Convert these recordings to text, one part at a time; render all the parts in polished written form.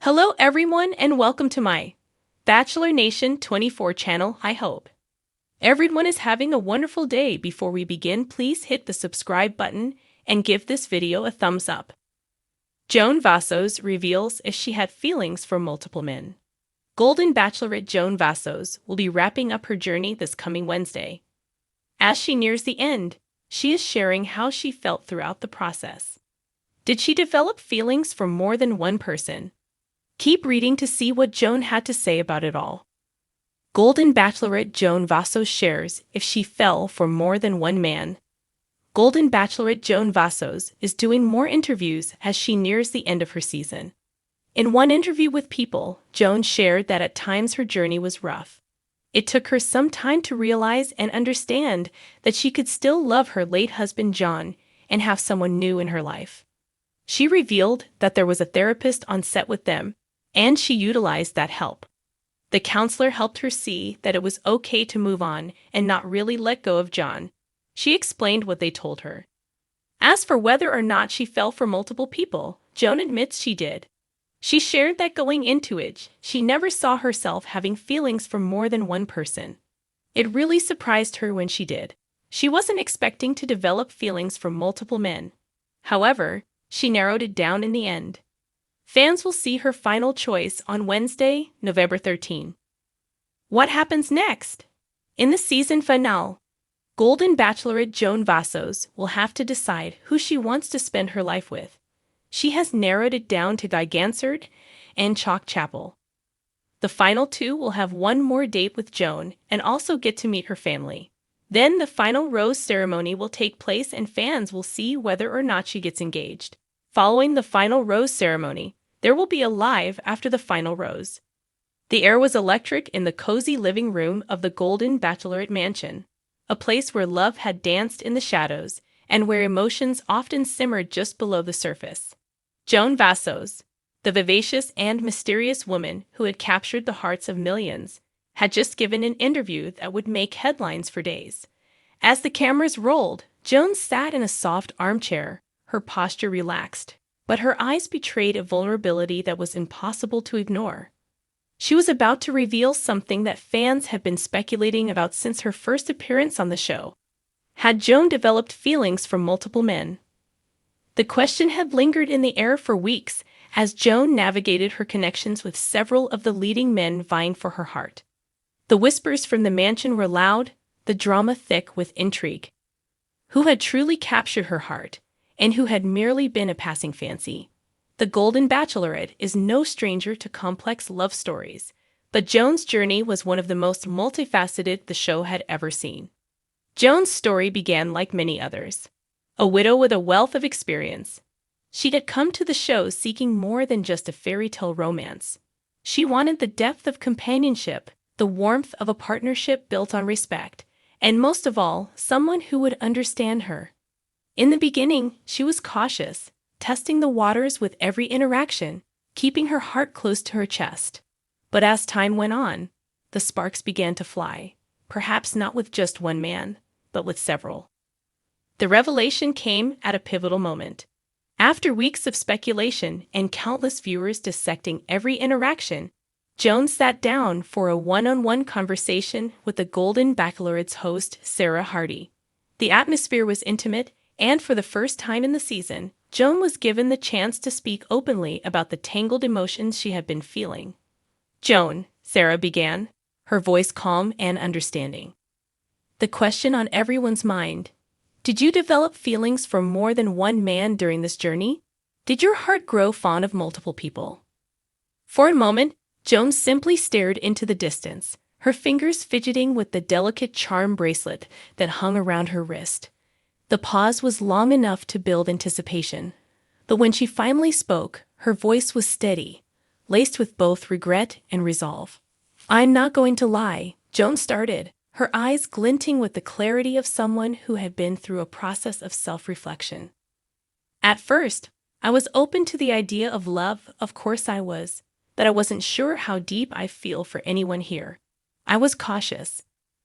Hello everyone and welcome to my Bachelor Nation 24 channel. I hope everyone is having a wonderful day. Before we begin, please hit the subscribe button and give this video a thumbs up. Joan Vassos reveals if she had feelings for multiple men. Golden Bachelorette Joan Vassos will be wrapping up her journey this coming Wednesday. As she nears the end, she is sharing how she felt throughout the process. Did she develop feelings for more than one person? Keep reading to see what Joan had to say about it all. Golden Bachelorette Joan Vassos shares if she fell for more than one man. Golden Bachelorette Joan Vassos is doing more interviews as she nears the end of her season. In one interview with People, Joan shared that at times her journey was rough. It took her some time to realize and understand that she could still love her late husband John and have someone new in her life. She revealed that there was a therapist on set with them, and she utilized that help. The counselor helped her see that it was okay to move on and not really let go of John. She explained what they told her. As for whether or not she fell for multiple people, Joan admits she did. She shared that going into it, she never saw herself having feelings for more than one person. It really surprised her when she did. She wasn't expecting to develop feelings for multiple men. However, she narrowed it down in the end. Fans will see her final choice on Wednesday, November 13. What happens next? In the season finale, Golden Bachelorette Joan Vassos will have to decide who she wants to spend her life with. She has narrowed it down to Guy Gansard and Chalk Chapel. The final two will have one more date with Joan and also get to meet her family. Then the final rose ceremony will take place and fans will see whether or not she gets engaged. Following the final rose ceremony, there will be a live after the final rose. The air was electric in the cozy living room of the Golden Bachelorette mansion, a place where love had danced in the shadows and where emotions often simmered just below the surface. Joan Vassos, the vivacious and mysterious woman who had captured the hearts of millions, had just given an interview that would make headlines for days. As the cameras rolled, Joan sat in a soft armchair, her posture relaxed, but her eyes betrayed a vulnerability that was impossible to ignore. She was about to reveal something that fans had been speculating about since her first appearance on the show. Had Joan developed feelings for multiple men? The question had lingered in the air for weeks as Joan navigated her connections with several of the leading men vying for her heart. The whispers from the mansion were loud, the drama thick with intrigue. Who had truly captured her heart, and who had merely been a passing fancy? The Golden Bachelorette is no stranger to complex love stories, but Joan's journey was one of the most multifaceted the show had ever seen. Joan's story began like many others. A widow with a wealth of experience. She had come to the show seeking more than just a fairy tale romance. She wanted the depth of companionship, the warmth of a partnership built on respect, and most of all, someone who would understand her. In the beginning, she was cautious, testing the waters with every interaction, keeping her heart close to her chest. But as time went on, the sparks began to fly, perhaps not with just one man, but with several. The revelation came at a pivotal moment. After weeks of speculation and countless viewers dissecting every interaction, Joan sat down for a one-on-one conversation with the Golden Bachelorette's host, Sarah Hardy. The atmosphere was intimate, and for the first time in the season, Joan was given the chance to speak openly about the tangled emotions she had been feeling. "Joan," Sarah began, her voice calm and understanding. "The question on everyone's mind: did you develop feelings for more than one man during this journey? Did your heart grow fond of multiple people?" For a moment, Joan simply stared into the distance, her fingers fidgeting with the delicate charm bracelet that hung around her wrist. The pause was long enough to build anticipation, but when she finally spoke, her voice was steady, laced with both regret and resolve. "I'm not going to lie," Joan started, her eyes glinting with the clarity of someone who had been through a process of self-reflection. "At first, I was open to the idea of love, of course I was, but I wasn't sure how deep I feel for anyone here. I was cautious.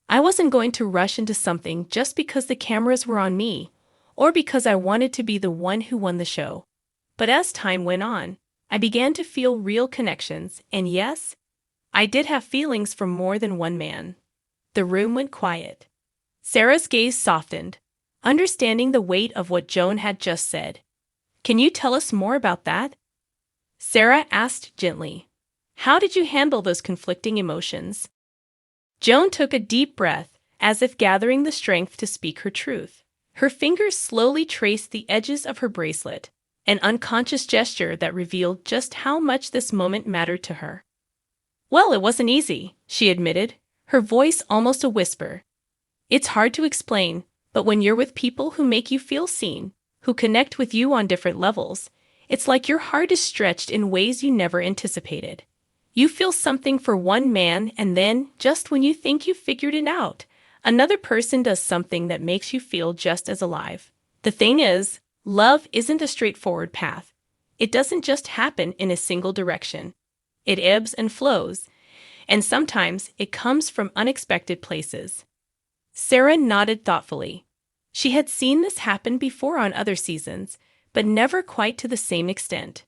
I wasn't going to rush into something just because the cameras were on me, or because I wanted to be the one who won the show. But as time went on, I began to feel real connections, and yes, I did have feelings for more than one man. The room went quiet. Sarah's gaze softened, understanding the weight of what Joan had just said. Can you tell us more about that? Sarah asked gently. How did you handle those conflicting emotions? Joan took a deep breath, as if gathering the strength to speak her truth. Her fingers slowly traced the edges of her bracelet, an unconscious gesture that revealed just how much this moment mattered to her. Well, it wasn't easy, she admitted, her voice almost a whisper. It's hard to explain, but when you're with people who make you feel seen, who connect with you on different levels, it's like your heart is stretched in ways you never anticipated. You feel something for one man, and then, just when you think you've figured it out, another person does something that makes you feel just as alive. The thing is, love isn't a straightforward path. It doesn't just happen in a single direction. It ebbs and flows, and sometimes it comes from unexpected places. Sarah nodded thoughtfully. She had seen this happen before on other seasons, but never quite to the same extent.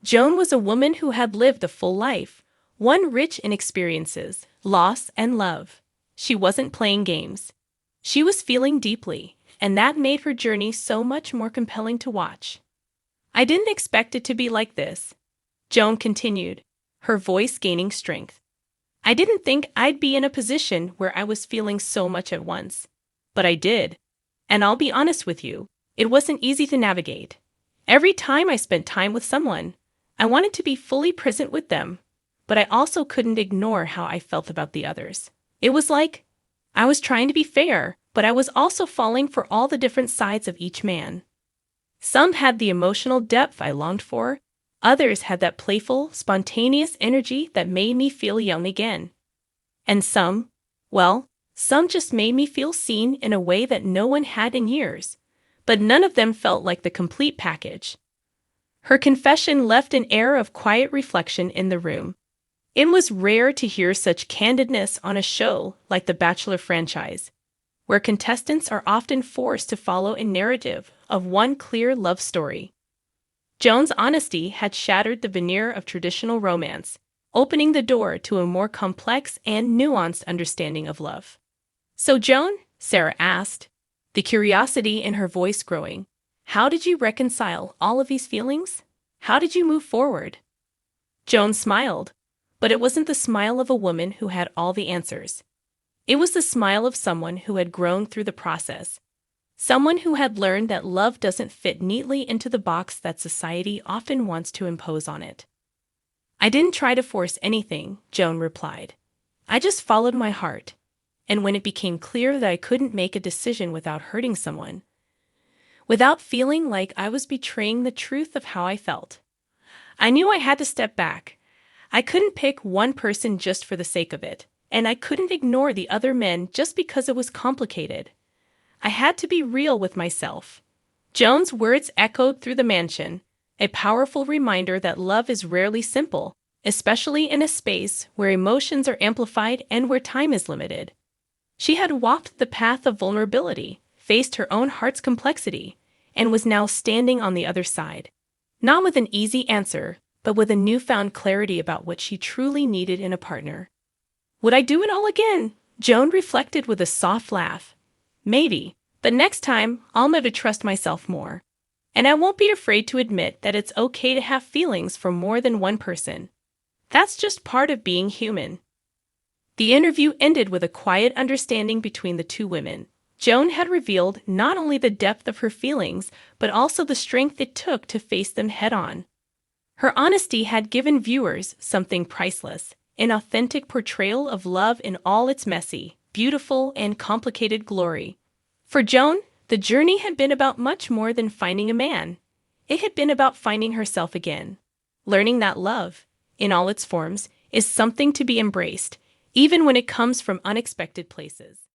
Joan was a woman who had lived a full life, one rich in experiences, loss, and love. She wasn't playing games. She was feeling deeply, and that made her journey so much more compelling to watch. I didn't expect it to be like this, Joan continued, her voice gaining strength. I didn't think I'd be in a position where I was feeling so much at once. But I did. And I'll be honest with you, it wasn't easy to navigate. Every time I spent time with someone, I wanted to be fully present with them, but I also couldn't ignore how I felt about the others. It was like I was trying to be fair, but I was also falling for all the different sides of each man. Some had the emotional depth I longed for, others had that playful, spontaneous energy that made me feel young again. And some just made me feel seen in a way that no one had in years, but none of them felt like the complete package. Her confession left an air of quiet reflection in the room. It was rare to hear such candidness on a show like the Bachelor franchise, where contestants are often forced to follow a narrative of one clear love story. Joan's honesty had shattered the veneer of traditional romance, opening the door to a more complex and nuanced understanding of love. So Joan, Sarah asked, the curiosity in her voice growing, how did you reconcile all of these feelings? How did you move forward? Joan smiled, but it wasn't the smile of a woman who had all the answers. It was the smile of someone who had grown through the process, someone who had learned that love doesn't fit neatly into the box that society often wants to impose on it. I didn't try to force anything, Joan replied. I just followed my heart, and when it became clear that I couldn't make a decision without hurting someone, without feeling like I was betraying the truth of how I felt, I knew I had to step back. I couldn't pick one person just for the sake of it, and I couldn't ignore the other men just because it was complicated. I had to be real with myself. Joan's words echoed through the mansion, a powerful reminder that love is rarely simple, especially in a space where emotions are amplified and where time is limited. She had walked the path of vulnerability, faced her own heart's complexity, and was now standing on the other side. Not with an easy answer, but with a newfound clarity about what she truly needed in a partner. Would I do it all again? Joan reflected with a soft laugh. Maybe, but next time I'll know to trust myself more. And I won't be afraid to admit that it's okay to have feelings for more than one person. That's just part of being human. The interview ended with a quiet understanding between the two women. Joan had revealed not only the depth of her feelings, but also the strength it took to face them head-on. Her honesty had given viewers something priceless, an authentic portrayal of love in all its messy, beautiful, and complicated glory. For Joan, the journey had been about much more than finding a man. It had been about finding herself again, learning that love, in all its forms, is something to be embraced, even when it comes from unexpected places.